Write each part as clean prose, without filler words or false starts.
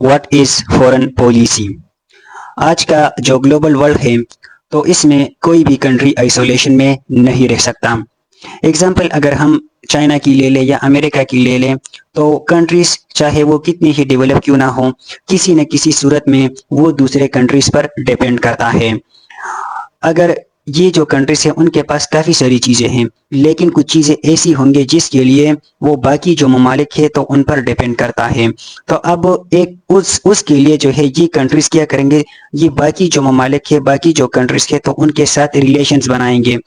What is foreign policy. आज का जो ग्लोबल वर्ल्ड है तो इसमें कोई भी कंट्री आइसोलेशन में नहीं रह सकता। एग्जाम्पल अगर हम चाइना की ले लें या अमेरिका की ले लें तो कंट्रीज चाहे वो कितनी ही डेवलप क्यों ना हो, किसी न किसी सूरत में वो दूसरे कंट्रीज पर डिपेंड करता है। अगर ये जो कंट्रीज है उनके पास काफ़ी सारी चीज़ें हैं, लेकिन कुछ चीज़ें ऐसी होंगी जिसके लिए वो बाकी जो ममालिक है तो उन पर डिपेंड करता है। तो अब एक उसके लिए जो है ये कंट्रीज क्या करेंगे, ये बाकी जो ममालिक है, बाकी जो कंट्रीज है तो उनके साथ रिलेशंस बनाएंगे।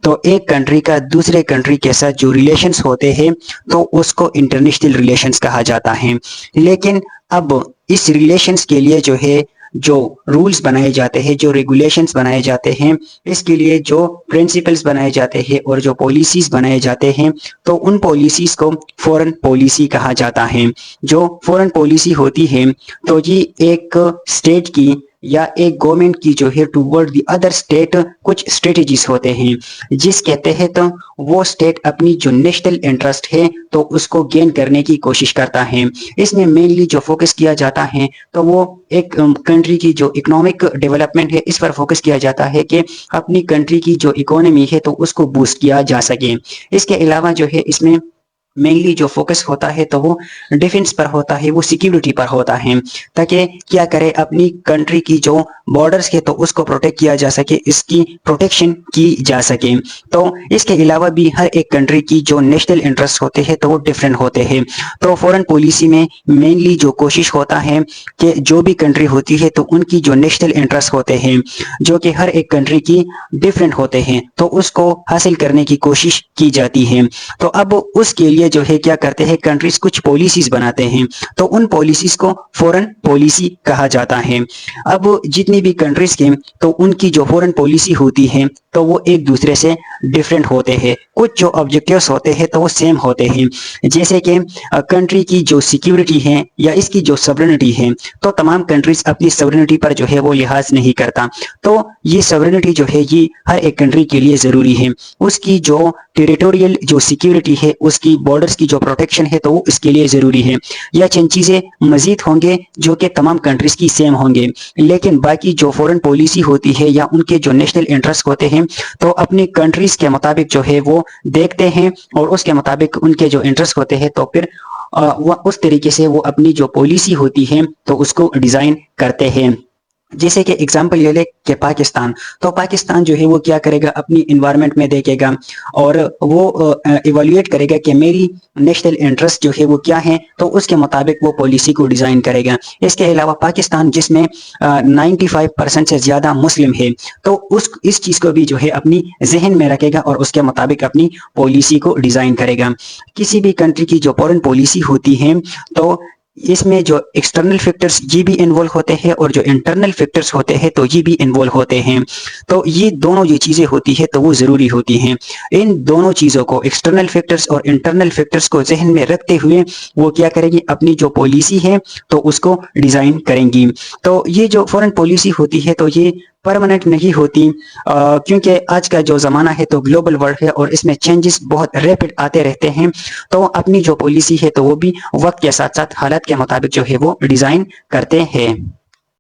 तो एक कंट्री का दूसरे कंट्री के साथ जो रिलेशंस होते हैं तो उसको इंटरनेशनल रिलेशंस कहा जाता है। लेकिन अब इस रिलेशंस के लिए जो है जो रूल्स बनाए जाते हैं, जो रेगुलेशंस बनाए जाते हैं, इसके लिए जो प्रिंसिपल्स बनाए जाते हैं और जो पॉलिसीज बनाए जाते हैं तो उन पॉलिसीज को फॉरेन पॉलिसी कहा जाता है। जो फॉरेन पॉलिसी होती है तो ये एक स्टेट की या एक गवर्नमेंट की जो है टूवर्ड द अदर स्टेट कुछ स्ट्रेटजीज होते हैं जिसके तहत वो स्टेट अपनी जो नेशनल इंटरेस्ट है तो उसको गेन करने की कोशिश करता है। इसमें मेनली जो फोकस किया जाता है तो वो एक कंट्री की जो इकोनॉमिक डेवलपमेंट है इस पर फोकस किया जाता है कि अपनी कंट्री की जो इकोनॉमी है तो उसको बूस्ट किया जा सके। इसके अलावा जो है इसमें मेनली जो फोकस होता है तो वो डिफेंस पर होता है, वो सिक्योरिटी पर होता है, ताकि क्या करे अपनी कंट्री की जो बॉर्डर्स है तो उसको प्रोटेक्ट किया जा सके, इसकी प्रोटेक्शन की जा सके। तो इसके अलावा भी हर एक कंट्री की जो नेशनल इंटरेस्ट होते हैं तो वो डिफरेंट होते हैं। तो फॉरेन पॉलिसी में मेनली जो कोशिश होता है कि जो भी कंट्री होती है तो उनकी जो नेशनल इंटरेस्ट होते हैं जो कि हर एक कंट्री की डिफरेंट होते हैं तो उसको हासिल करने की कोशिश की जाती है। तो अब उसके लिए जो है क्या करते हैं, कंट्रीज कुछ पॉलिसीज बनाते हैं तो उन पॉलिसीज को फॉरेन पॉलिसी कहा जाता है। अब जितनी भी कंट्रीज के तो उनकी जो फॉरेन पॉलिसी होती है तो वो एक दूसरे से डिफरेंट होते हैं। कुछ जो ऑब्जेक्टिव्स होते हैं तो वो सेम होते हैं, जैसे कि कंट्री की जो सिक्योरिटी है या इसकी जो सॉवरेनिटी है तो तमाम कंट्रीज अपनी सॉवरेनिटी पर जो है वो लिहाज नहीं करता। तो ये सॉवरेनिटी जो है ये हर एक कंट्री के लिए जरूरी है। उसकी जो टेरिटोरियल जो सिक्योरिटी है, उसकी बॉर्डर्स की जो प्रोटेक्शन है तो वो इसके लिए जरूरी है। या चंद चीजें मजीद होंगे जो कि तमाम कंट्रीज की सेम होंगे, लेकिन बाकी जो फॉरेन पॉलिसी होती है या उनके जो नेशनल इंटरेस्ट होते हैं तो अपनी कंट्रीज के मुताबिक जो है वो देखते हैं और उसके मुताबिक उनके जो इंटरेस्ट होते हैं तो फिर वो उस तरीके से वो अपनी जो पॉलिसी होती है तो उसको डिजाइन करते हैं। जैसे कि एग्जाम्पल ले ले कि पाकिस्तान, तो पाकिस्तान जो है वो क्या करेगा, अपनी इन्वायरमेंट में देखेगा और वो इवैल्यूएट करेगा कि मेरी नेशनल इंटरेस्ट जो है वो क्या है तो उसके मुताबिक वो पॉलिसी को डिजाइन करेगा। इसके अलावा पाकिस्तान जिसमें 95% से ज्यादा मुस्लिम है तो इस चीज को भी जो है अपनी जहन में रखेगा और उसके मुताबिक अपनी पॉलिसी को डिजाइन करेगा। किसी भी कंट्री की जो फॉरेन पॉलिसी होती है तो इसमें जो एक्सटर्नल फैक्टर्स ये भी इन्वॉल्व होते हैं और जो इंटरनल फैक्टर्स होते हैं तो ये भी इन्वॉल्व होते हैं। तो ये दोनों जो चीज़ें होती है तो वो ज़रूरी होती हैं। इन दोनों चीज़ों को, एक्सटर्नल फैक्टर्स और इंटरनल फैक्टर्स को जहन में रखते हुए वो क्या करेंगी, अपनी जो पॉलिसी है तो उसको डिज़ाइन करेंगी। तो ये जो फॉरेन पॉलिसी होती है तो ये परमानेंट नहीं होती, क्योंकि आज का जो ज़माना है तो ग्लोबल वर्ल्ड है और इसमें चेंजेस बहुत रैपिड आते रहते हैं। तो अपनी जो पॉलिसी है तो वो भी वक्त के साथ साथ हालात के मुताबिक जो है वो डिज़ाइन करते हैं।